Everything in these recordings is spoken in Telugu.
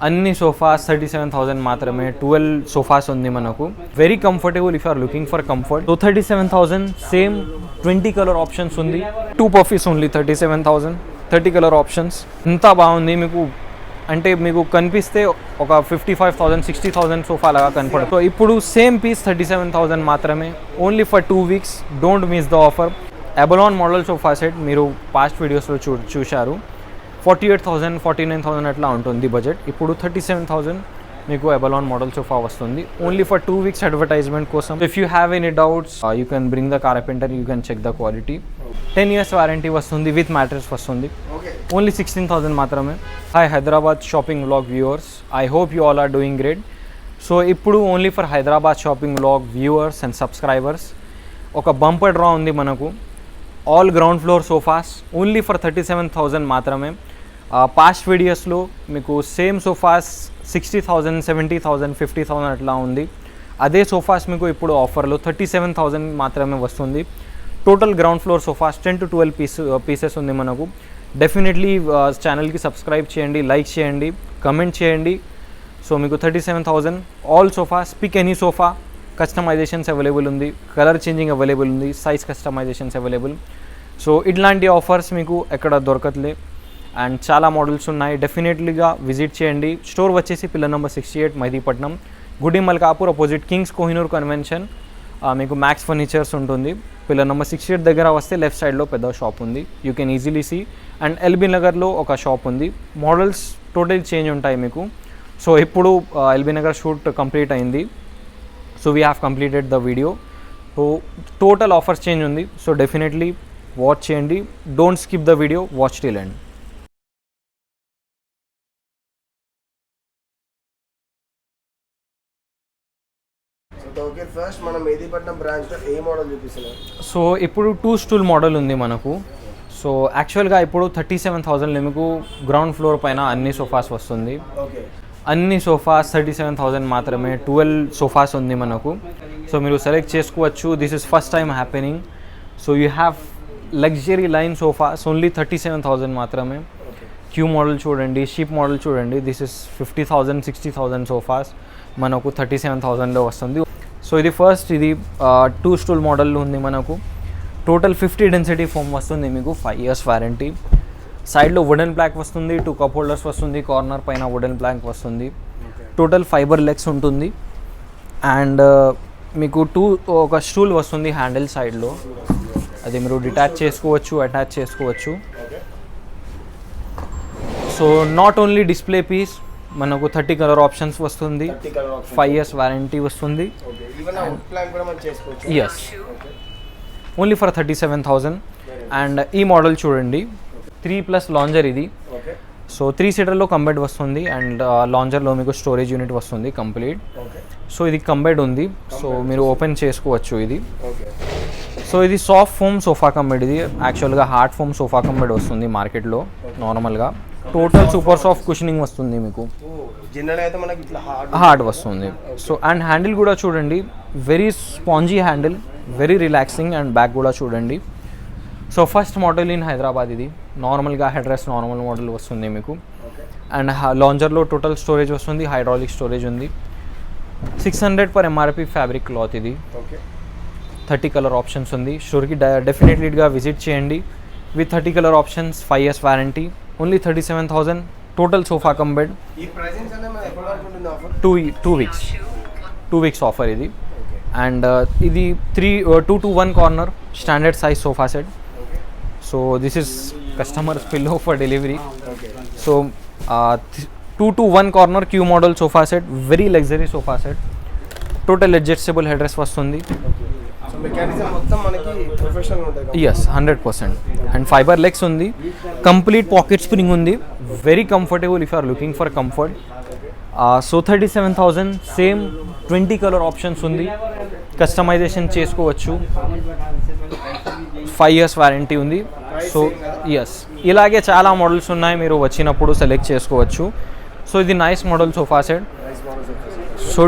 అన్ని సోఫాస్ 37,000 మాత్రమే. 12 సోఫాస్ ఉంది మనకు. Very comfortable if you are looking for comfort. So 37,000 same 20 colour options ఉంది. 2 పఫీస్ ఓన్లీ 37,000 30 కలర్ ఆప్షన్స్. ఎంత బాగుంది మీకు అంటే మీకు కనిపిస్తే ఒక 55,000 60,000 సోఫా లాగా కనపడదు. సో ఇప్పుడు సేమ్ పీస్ 37,000 మాత్రమే, only for 2 weeks. Don't miss the offer. Avalon model sofa set మీరు పాస్ట్ వీడియోస్లో చూశారు. 48,000 49,000 అట్లా ఉంటుంది బడ్జెట్. ఇప్పుడు 37,000 మీకు అబలాన్ మోడల్ సోఫా వస్తుంది, ఓన్లీ ఫర్ 2 వీక్స్ అడ్వర్టైజ్మెంట్ కోసం. If you have any doubts you can bring the carpenter, you can check the quality. 10 years warranty వస్తుంది, విత్ మ్యాట్రెస్ వస్తుంది. ఓన్లీ 16,000 మాత్రమే. Hi Hyderabad shopping vlog viewers, I hope you all are doing great. So ఇప్పుడు only for Hyderabad shopping vlog viewers and subscribers ఒక బంపర్ డ్రా ఉంది మనకు. All ground floor sofas only for 37,000 మాత్రమే. పాస్ట్ వీడియోస్లో మీకు సేమ్ సోఫాస్ 60,000 70,000 50,000 అట్లా ఉంది. అదే సోఫాస్ మీకు ఇప్పుడు ఆఫర్లో 37,000 మాత్రమే వస్తుంది. Total ground floor sofas 10 to 12 pieces ఉంది మనకు. డెఫినెట్లీ ఛానల్కి సబ్స్క్రైబ్ చేయండి, లైక్ చేయండి, కమెంట్ చేయండి. సో మీకు 37,000 all sofas. Pick any sofa. Customisations available ఉంది, కలర్ చేంజింగ్ అవైలబుల్ ఉంది, సైజ్ కస్టమైజేషన్స్ అవైలబుల్. సో ఇట్లాంటి ఆఫర్స్ మీకు ఎక్కడ దొరకట్లే. అండ్ చాలా మోడల్స్ ఉన్నాయి. డెఫినెట్లీగా విజిట్ చేయండి. స్టోర్ వచ్చేసి pillar number 68 Mehdipatnam, Gudi Malkapur opposite kings Kohinoor convention. మీకు మ్యాక్స్ ఫర్నిచర్స్ ఉంటుంది. పిల్లర్ నెంబర్ 68 దగ్గర వస్తే లెఫ్ట్ సైడ్లో పెద్ద షాప్ ఉంది, you can easily see. And LB నగర్లో ఒక షాప్ ఉంది. మోడల్స్ టోటల్ చేంజ్ ఉంటాయి మీకు. సో ఇప్పుడు ఎల్బీ నగర్ షూట్ కంప్లీట్ అయింది. So we have completed the video. So total offers change ఉంది. సో డెఫినెట్లీ వాచ్ చేయండి. Don't skip the video, watch till end. First మనం మెహదీపట్నం బ్రాంచ్లో ఏ మోడల్ చూపిస్తున్నాం? సో ఇప్పుడు 2 స్టూల్ మోడల్ ఉంది మనకు. సో యాక్చువల్గా ఇప్పుడు 37,000 మీకు గ్రౌండ్ ఫ్లోర్ పైన అన్ని సోఫాస్ వస్తుంది. అన్ని సోఫాస్ 37,000 మాత్రమే. 12 సోఫాస్ ఉంది మనకు. సో మీరు సెలెక్ట్ చేసుకోవచ్చు. This is first time happening. So you have luxury line sofas only 37,000 మాత్రమే. క్యూ మోడల్ చూడండి, షీప్ మోడల్ చూడండి. దిస్ ఇస్ 50,000 60,000 సోఫాస్ మనకు 37,000లో వస్తుంది. సో ఇది ఫస్ట్, ఇది 2 స్టూల్ మోడల్ ఉంది మనకు. టోటల్ 50 డెన్సిటీ ఫోమ్ వస్తుంది మీకు, 5 years వారంటీ. సైడ్లో వుడెన్ ప్లాంక్ వస్తుంది, 2 కప్ హోల్డర్స్ వస్తుంది, కార్నర్ పైన వుడెన్ ప్లాంక్ వస్తుంది. టోటల్ ఫైబర్ లెగ్స్ ఉంటుంది. అండ్ మీకు ఒక స్టూల్ వస్తుంది హ్యాండిల్ సైడ్లో, అది మీరు డిటాచ్ చేసుకోవచ్చు, అటాచ్ చేసుకోవచ్చు. So not only display piece, మనకు 30 కలర్ ఆప్షన్స్ వస్తుంది, 5 years వారంటీ వస్తుంది. Yes, only for 37,000. అండ్ ఈ మోడల్ చూడండి, 3+ లాంజర్ ఇది. సో 3 సీటర్లో కంబెడ్ వస్తుంది. అండ్ లాంజర్లో మీకు స్టోరేజ్ యూనిట్ వస్తుంది కంప్లీట్. సో ఇది కంబెడ్ ఉంది, సో మీరు ఓపెన్ చేసుకోవచ్చు ఇది. సో ఇది సాఫ్ట్ ఫోమ్ సోఫా కంబెడ్. ఇది యాక్చువల్గా హార్డ్ ఫోమ్ సోఫా కంబెడ్ వస్తుంది మార్కెట్లో నార్మల్గా. టోటల్ సూపర్ సాఫ్ట్ కుషనింగ్ వస్తుంది మీకు, హార్డ్ వస్తుంది. సో అండ్ హ్యాండిల్ కూడా చూడండి, very spongy handle, very relaxing. And back కూడా చూడండి. So first model in Hyderabad ఇది. నార్మల్గా హెడ్ రెస్ట్ నార్మల్ మోడల్ వస్తుంది మీకు. అండ్ లాంజర్లో టోటల్ స్టోరేజ్ వస్తుంది, హైడ్రాలిక్ స్టోరేజ్ ఉంది. 600 per MRP ఫ్యాబ్రిక్ క్లాత్ ఇది. 30 కలర్ ఆప్షన్స్ ఉంది. స్టోర్కి డెఫినెట్లీగా విజిట్ చేయండి. With 30 colour options, 5 years warranty, only 37,000. Total sofa cum bed. 2 weeks offer ఇది. అండ్ ఇది 2 to 1 corner standard size sofa set. So this is customers pillow for delivery. So 2 to 1 corner Q model sofa set, very luxury sofa set. Total adjustable head rest వస్తుంది. ఎస్, 100%. అండ్ ఫైబర్ లెగ్స్ ఉంది, కంప్లీట్ పాకెట్ స్ప్రింగ్ ఉంది, very comfortable if you are looking for comfort. So 37,000 same 20 colour options ఉంది, కస్టమైజేషన్ చేసుకోవచ్చు, 5 years వారంటీ ఉంది. సో ఎస్, ఇలాగే చాలా మోడల్స్ ఉన్నాయి, మీరు వచ్చినప్పుడు సెలెక్ట్ చేసుకోవచ్చు. సో ఇది nice model sofa set. So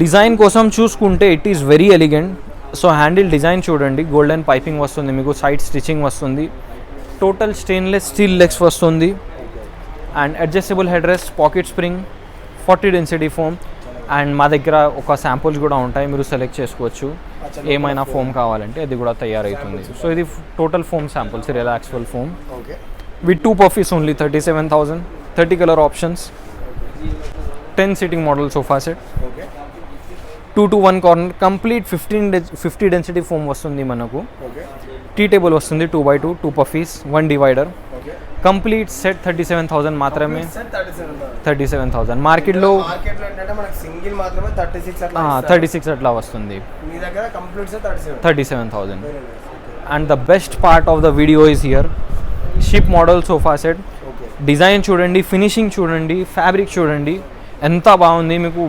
design కోసం చూసుకుంటే it is very elegant. So handle design చూడండి, గోల్డెన్ పైపింగ్ వస్తుంది మీకు, సైడ్ స్టిచ్చింగ్ వస్తుంది, టోటల్ స్టెయిన్లెస్ స్టీల్ లెగ్స్ వస్తుంది. And adjustable head rest, pocket spring, 40 density foam. And మా దగ్గర ఒక శాంపుల్స్ కూడా ఉంటాయి, మీరు సెలెక్ట్ చేసుకోవచ్చు ఏమైనా ఫోమ్ కావాలంటే, అది కూడా తయారవుతుంది. సో ఇది total foam samples, relaxful foam okay with 2 puffies only 37,000, 30 colour options, 10 seating model sofa set, okay 2 to 1 corner, complete 50 density foam వస్తుంది మనకు. ఓకే టీ టేబుల్ వస్తుంది 2x2, 2 puffies, 1 divider. Okay complete set 37,000 మాత్రమే. 37,000 మార్కెట్లో ఏంటంటే మనకి సింగిల్ మాత్రమే 36 అట్లా 36 అట్లా వస్తుంది. మీ దగ్గర complete set 37,000. And the best part of the video is here. Ship model sofa set. Okay design చూడండి, ఫినిషింగ్ చూడండి, ఫ్యాబ్రిక్ చూడండి ఎంత బాగుంది. మీకు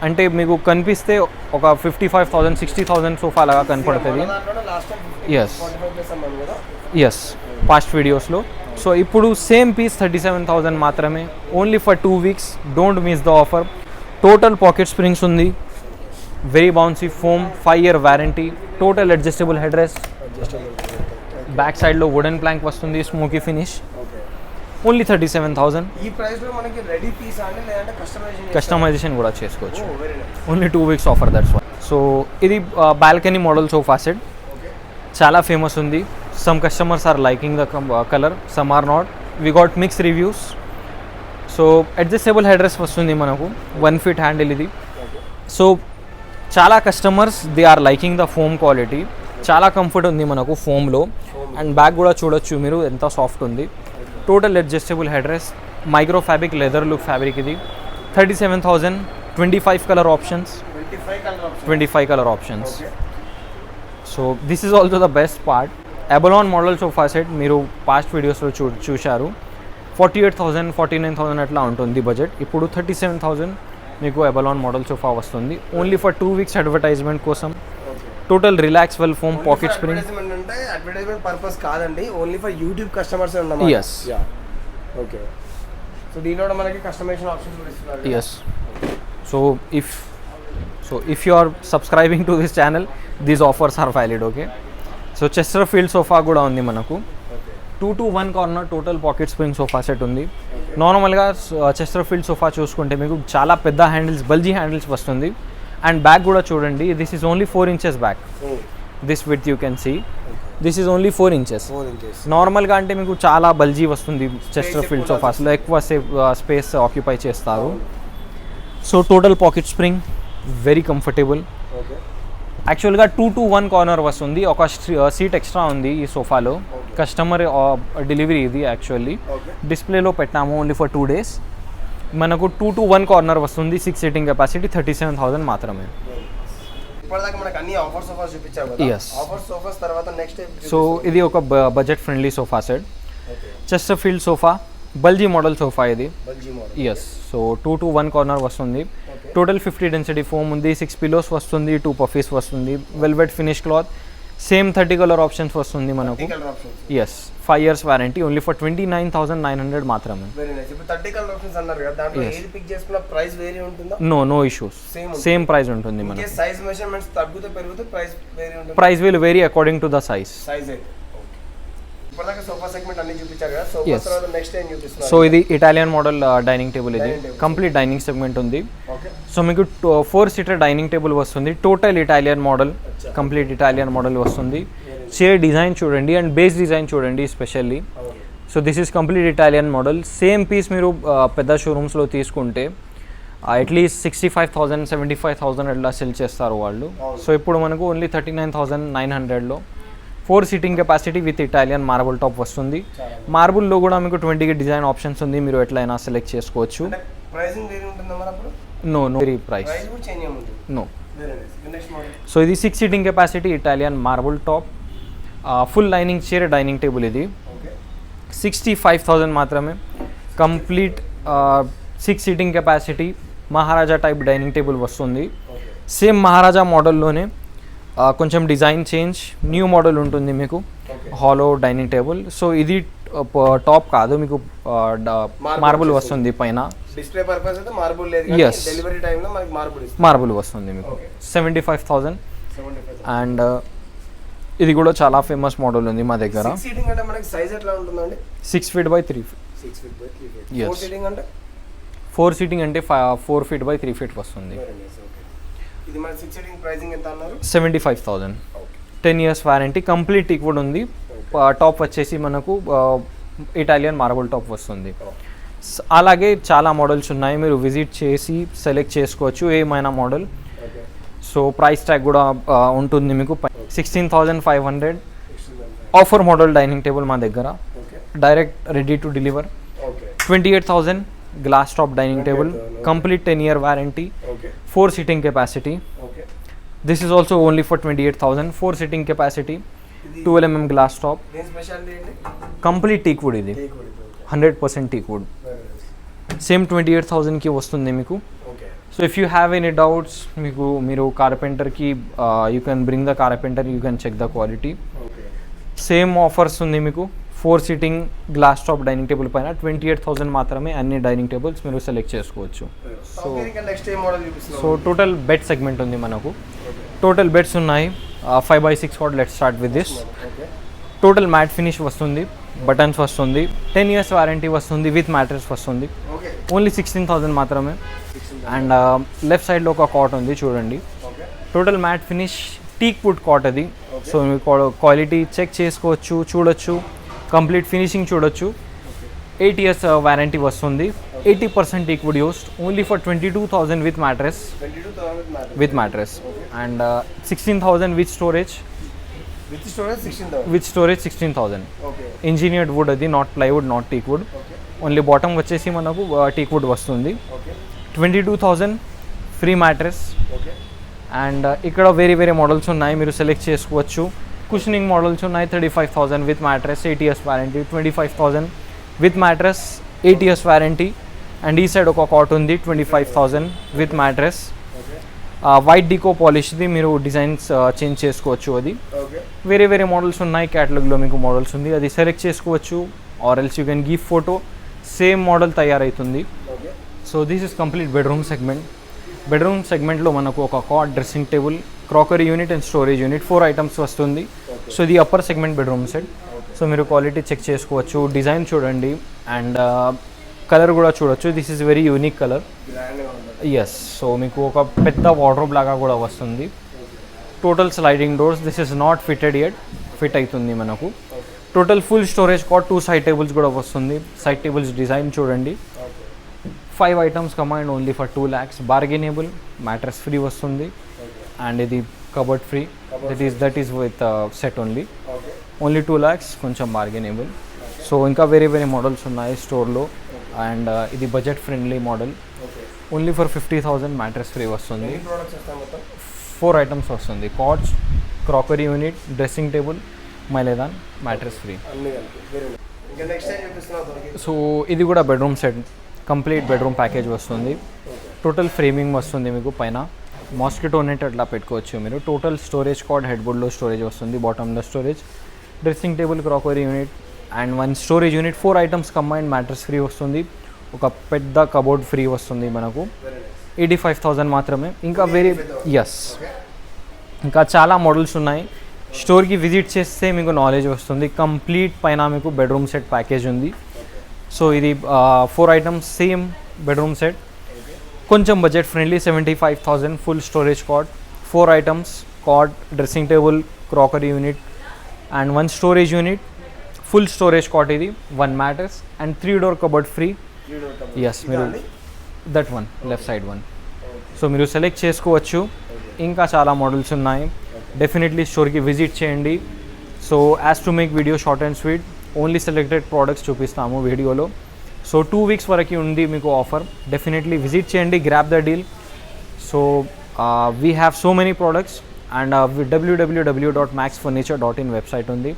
అంటే మీకు కనిపిస్తే ఒక 55,000 60,000 సోఫా లాగా కనపడుతుంది. ఎస్ ఎస్ పాస్ట్ వీడియోస్లో. సో ఇప్పుడు సేమ్ పీస్ 37,000 మాత్రమే, only for 2 weeks. Don't miss the offer. Total pocket springs ఉంది, very bouncy foam, 5 year warranty, total adjustable head rest, back సైడ్లో వుడెన్ ప్లాంక్ వస్తుంది, స్మోకీ ఫినిష్, ఓన్లీ 37,000. ఈ ప్రైస్ లో మనకి రెడీ పీస్ అండి లేదంటే కస్టమైజేషన్ కూడా చేసుకోవచ్చు. Very nice. Only 2 weeks offer, that's why. So ఇది balcony model sofa set, okay చాలా ఫేమస్ ఉంది. Some customers are liking the colour, some are not. We got mix reviews. So adjustable head rest వస్తుంది మనకు, 1 feet హ్యాండిల్ ఇది. సో చాలా customers they are liking the foam quality, చాలా కంఫర్ట్ ఉంది మనకు ఫోమ్లో. అండ్ బ్యాక్ కూడా చూడొచ్చు మీరు ఎంత సాఫ్ట్ ఉంది. Total adjustable head rest, micro fabric, leather look fabric ఇది. 37,000, 25 colour options. 25 colour options. So this is also the best part. Avalon model sofa set మీరు పాస్ట్ వీడియోస్లో చూశారు. 48,000, 49,000 అట్లా ఉంటుంది బడ్జెట్. ఇప్పుడు 37,000 మీకు అబలాన్ మోడల్ సోఫా వస్తుంది, ఓన్లీ ఫర్ 2 weeks అడ్వర్టైజ్మెంట్ కోసం. Total relax well foam, pocket spring. అంటే అడ్వర్టైజ్మెంట్ పర్పస్ కాదండి, ఓన్లీ ఫర్ యూట్యూబ్ కస్టమర్స్ ఉన్నాం. Yes. ఓకే. సో దీనిలో కూడా మనకి కస్టమైజేషన్ ఆప్షన్స్ కూడా ఇస్తున్నారు. Yes. So if you are subscribing to this channel, these offers are valid, okay? So chesterfield sofa కూడా ఉంది మనకు. 2 to 1 corner total pocket spring sofa set ఉంది. నార్మల్గా చెస్టర్ ఫీల్డ్ సోఫా చూసుకుంటే మీకు చాలా పెద్ద హ్యాండిల్స్, బల్జీ హ్యాండిల్స్ వస్తుంది. అండ్ బ్యాక్ కూడా చూడండి, this is only 4 inches back. This with you can see, this is only 4 inches. నార్మల్గా అంటే మీకు చాలా బల్జీ వస్తుంది చెస్టర్ ఫీల్డ్ సోఫాస్లో, ఎక్కువ స్పేస్ ఆక్యుపై చేస్తారు. So total pocket spring, very comfortable. యాక్చువల్గా 2 to 1 కార్నర్ వస్తుంది, ఒక సీట్ ఎక్స్ట్రా ఉంది ఈ సోఫాలో. కస్టమర్ డెలివరీ ఇది యాక్చువల్లీ. డిస్ప్లేలో పెట్టాము ఓన్లీ ఫర్ 2 days. మనకు 2 to 1 కార్నర్ వస్తుంది, 6 seating కెపాసిటీ, 37,000 మాత్రమే. ఇప్పటిదాకా మనకు అన్ని ఆఫర్ సోఫాస్ చూపించావు కదా. Yes. ఆఫర్ సోఫాస్ తర్వాత నెక్స్ట్ సో ఇది ఒక budget friendly sofa set, chesterfield sofa, బల్జీ మోడల్ సోఫా ఇది. బల్జీ model. Yes. So 2 to 1 corner వస్తుంది, టోటల్ 50 డెన్సిటీ ఫోమ్ ఉంది, 6 pillows వస్తుంది, 2 puffies వస్తుంది, velvet finish cloth, same 30 colour options వస్తుంది మనకు. Yes, 5 years warranty, only for 29,900 మాత్రమే. Very nice. ఇప్పుడు 30 కలర్ ఆప్షన్స్ అన్నారు కదా, దాంట్లో ఏది పిక్ చేసుకున్న ప్రైస్ వేరీ ఉంటుందా? నో ఇష్యూస్, సేమ్ ప్రైస్ ఉంటుంది మనకు. సైజ్ మెజర్మెంట్స్ తగ్గుతే పెరిగితే ప్రైస్ వేరీ ఉంటుంది. Price will vary according to the size. Size అయితే ఇప్పటిదాకా సోఫా సెగ్మెంట్ అన్ని చూపించారు కదా. సోఫా తర్వాత నెక్స్ట్ ఏం చూపిస్తున్నారు? సో ఇది ఇటాలియన్ మోడల్ డైనింగ్ టేబుల్, ఇది కంప్లీట్ డైనింగ్ సెగ్మెంట్ ఉంది. సో మీకు 4-seater డైనింగ్ టేబుల్ వస్తుంది, total Italian model, complete Italian model వస్తుంది. చైర్ డిజైన్ చూడండి అండ్ బేస్ డిజైన్ చూడండి specially. So this is complete Italian model. Same piece మీరు పెద్ద షోరూమ్స్లో తీసుకుంటే అట్లీస్ట్ 65,000, 75,000 అట్లా సెల్ చేస్తారు వాళ్ళు. సో ఇప్పుడు మనకు ఓన్లీ 39,900లో 4 seating capacity with Italian marble top వస్తుంది. మార్బుల్లో కూడా మీకు 20 డిజైన్ ఆప్షన్స్ ఉంది, మీరు ఎట్లయినా సెలెక్ట్ చేసుకోవచ్చు. No very price no. So ఇది 6 seating capacity Italian marble top, full lining chair dining table ఇది. 65,000 మాత్రమే. Complete 6 seating capacity Maharaja type dining table వస్తుంది. సేమ్ మహారాజా మోడల్లోనే కొంచెం డిజైన్ చేంజ్, న్యూ మోడల్ ఉంటుంది మీకు, హాలో డైనింగ్ టేబుల్. సో ఇది టాప్ కాదు, మీకు మార్బుల్ వస్తుంది పైన. డిస్ప్లే పర్పస్ అయితే మార్బుల్ లేదు, డెలివరీ టైంలో మనకి మార్బుల్ వస్తుంది మీకు. 75,000. అండ్ ఇది కూడా చాలా ఫేమస్ మోడల్ ఉంది మా దగ్గర. 6 feet by 3 feet. 6 feet by 3 feet. Yes. 4 seating అంటే 4 సీటింగ్ అంటే 4 feet by 3 feet వస్తుంది. Very nice. ఓకే, ఇది మన 6 సీటింగ్ ప్రైసింగ్ ఎంత అన్నారు? 75,000. Okay, 10 years warranty, complete teak would ఉంది. టాప్ వచ్చేసి మనకు ఇటాలియన్ మార్బుల్ టాప్ వస్తుంది. అలాగే చాలా మోడల్స్ ఉన్నాయి, మీరు విజిట్ చేసి సెలెక్ట్ చేసుకోవచ్చు ఏమైనా model. Okay, so price tag కూడా ఉంటుంది మీకు. 16,500 ఆఫర్ మోడల్ డైనింగ్ టేబుల్ మా దగ్గర, okay, direct ready to deliver. Okay, 28,000 glass top dining table, complete 10 year warranty, okay, 4 seating capacity. Okay, This is also only for 28,000, 4 seating capacity, ఇది 12 mm glass top, దేని స్పెషాలిటీ ఏంటి? కంప్లీట్ టీక్ వుడ్ ఇది, teak wood. Okay, 100% teak wood. Very nice. Same 28,000కి వస్తుంది మీకు. Okay, so if you have any doubts, మీరు కార్పెంటర్కి you can bring the carpenter, you can check the quality. Okay, same offers ఉంది మీకు. 4 seating glass top dining table పైన 28,000 మాత్రమే అన్ని డైనింగ్ టేబుల్స్ మీరు సెలెక్ట్ చేసుకోవచ్చు. సో ఇంకా నెక్స్ట్ ఏ మోడల్ చూపిస్తున్నాం? సో టోటల్ బెడ్ సెగ్మెంట్ ఉంది మనకు. ఓకే, టోటల్ బెడ్స్ ఉన్నాయి 5x6 cot. Let's start with this. Okay, total matte finish వస్తుంది, బటన్స్ వస్తుంది, 10 years వారంటీ వస్తుంది, విత్ మ్యాట్రెస్ వస్తుంది. ఓకే, ఓన్లీ 16,000 మాత్రమే. అండ్ లెఫ్ట్ సైడ్లో ఒక కాట్ ఉంది చూడండి. Okay, total matte finish teak wood cot అది. సో మీకు క్వాలిటీ చెక్ చేసుకోవచ్చు, చూడొచ్చు, కంప్లీట్ ఫినిషింగ్ చూడొచ్చు. 8 years వారంటీ వస్తుంది, 80% teak wood used, only for 22,000 with mattress. 22,000 matter with mattress. And 16,000 with storage. With storage 16,000. With storage 16,000. Okay, engineered wood అది, not plywood, not teak wood. Okay, only bottom వచ్చేసి మనకు టీక్ వుడ్ వస్తుంది. Okay, 22,000 free mattress. Okay, and ఇక్కడ వేరే మోడల్స్ ఉన్నాయి, మీరు సెలెక్ట్ చేసుకోవచ్చు. కుషనింగ్ మోడల్స్ ఉన్నాయి 35,000 with mattress, 8 years warranty. 25,000 with mattress, 8 years warranty. And ఈ సైడ్ ఒక కాట్ ఉంది 25,000 విత్ మ్యాట్రెస్. ఓకే, వైట్ డికో పాలిష్ది, మీరు డిజైన్స్ చేంజ్ చేసుకోవచ్చు. అది ఓకే, వేరే మోడల్స్ ఉన్నాయి, క్యాటలాగ్లో మీకు మోడల్స్ ఉంది, అది సెలెక్ట్ చేసుకోవచ్చు. Or else you can give photo, same model తయారవుతుంది. Okay, so this is complete bedroom segment. Bedroom సెగ్మెంట్లో మనకు ఒక cot, dressing table, crockery unit and storage unit, 4 items వస్తుంది. సో ఇది upper segment bedroom set. So మీరు క్వాలిటీ చెక్ చేసుకోవచ్చు, డిజైన్ చూడండి, అండ్ కలర్ కూడా చూడొచ్చు. This is very unique colour. గ్రాండ్గా ఉంటుంది. ఎస్. సో మీకు ఒక పెద్ద వార్డ్రోబ్ లాగా కూడా వస్తుంది. Total sliding doors. This is not fitted yet, fit అవుతుంది మనకు. Total full storage cot, 2 side tables కూడా వస్తుంది. సైడ్ టేబుల్స్ డిజైన్ చూడండి. 5 items command only for 2 lakhs. Bargainable, mattress free వస్తుంది. అండ్ ఇది cupboard free. That is with set only. Okay, only 2 lakhs, కొంచెం బార్గెనబుల్. సో ఇంకా వేరే మోడల్స్ ఉన్నాయి స్టోర్లో. అండ్ ఇది budget friendly model. Okay, only for 50,000 mattress free వస్తుంది. ఎన్ని ప్రోడక్ట్స్ వస్తాయి మొత్తం? 4 items వస్తుంది. Cots, crockery unit, dressing table, మైలేదాన్, మ్యాట్రెస్ ఫ్రీ. అన్ని కలిపి. Very nice. ఇంకా నెక్స్ట్ టైం చూపిస్తున్నావు దొరికి. సో ఇది కూడా bedroom set, complete bedroom package వస్తుంది. టోటల్ ఫ్రేమింగ్ వస్తుంది మీకు పైన. మాస్కిటో నెట్ అట్లా పెట్టుకోవచ్చు మీరు. టోటల్ స్టోరేజ్ కాట్, హెడ్ బోర్డ్లో స్టోరేజ్ వస్తుంది, బాటంలో storage, dressing table, crockery unit and 1 storage unit. 4 items combined mattress free వస్తుంది. ఒక పెద్ద కబోర్డ్ ఫ్రీ వస్తుంది మనకు. Very nice. 85,000 మాత్రమే. ఇంకా ఎస్, ఓకే, ఇంకా చాలా మోడల్స్ ఉన్నాయి. స్టోర్కి విజిట్ చేస్తే మీకు నాలెడ్జ్ వస్తుంది. కంప్లీట్ పైన మీకు బెడ్రూమ్ సెట్ ప్యాకేజ్ ఉంది. సో ఇది 4 items సేమ్ బెడ్రూమ్ సెట్, కొంచెం budget friendly. 75,000 full storage cot, 4 items cot, dressing table, crockery unit and 1 storage unit. Full storage cot ఇది, 1 mattress and 3 door cupboard free. Yes, మీరు that one left side one. So మీరు సెలెక్ట్ చేసుకోవచ్చు. ఇంకా చాలా మోడల్స్ ఉన్నాయి. డెఫినెట్లీ స్టోర్కి విజిట్ చేయండి. So as to make video short and sweet, only selected products చూపిస్తాము వీడియోలో. సో 2 weeks వరకు ఉంది మీకు ఆఫర్. డెఫినెట్లీ విజిట్ చేయండి, grab the deal. So we have so many products and www.maxfurniture.in website ఉంది.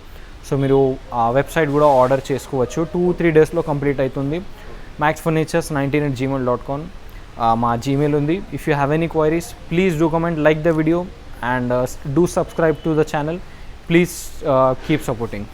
సో మీరు ఆ వెబ్సైట్ కూడా ఆర్డర్ చేసుకోవచ్చు. 2-3 daysలో కంప్లీట్ అవుతుంది. maxfurnitures19@gmail.com మా జీమెయిల్ ఉంది. If you have any queries please do comment, like the video and do subscribe to the channel. Please keep supporting.